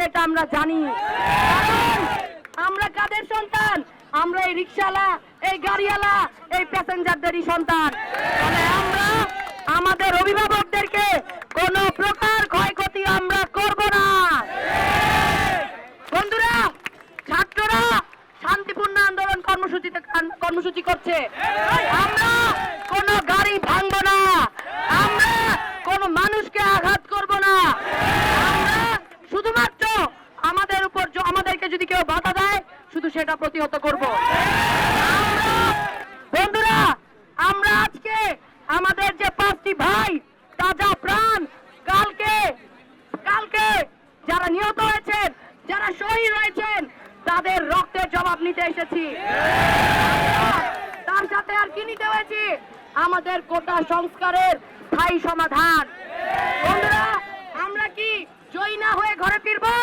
এটা আমরা জানি। আমরা কাদের সন্তান? আমরা এই রিকশাওয়ালা, এই গাড়িওয়ালা, এই প্যাসেঞ্জারদেরই সন্তান। তাহলে আমরা আমাদের অভিভাবকদেরকে কোনো প্রকার ক্ষয়ক্ষতি আমরা করব না। বন্ধুরা, ছাত্ররা শান্তিপূর্ণ আন্দোলন কর্মসূচি করছে। আমরা কোনো গাড়ি ভাঙবো না, আমরা কোনো মানুষকে আঘাত করব না। আমরা শুধুমাত্র আমাদেরকে যদি কেউ বাধা দেয় শুধু সেটা প্রতিহত করব। বন্ধুরা, আমরা আজকে আমাদের যে 5টি ভাই তাজা প্রাণ কালকে যারা নিহত হয়েছেন, যারা শহীদ হয়েছেন, তাদের রক্তের জবাব নিতে এসেছি। তার সাথে আর কি নিতে হয়েছে? আমাদের কোটা সংস্কারের স্থায়ী সমাধান। বন্ধুরা, আমরা কি জয়ী না হয়ে ঘরে ফিরবো?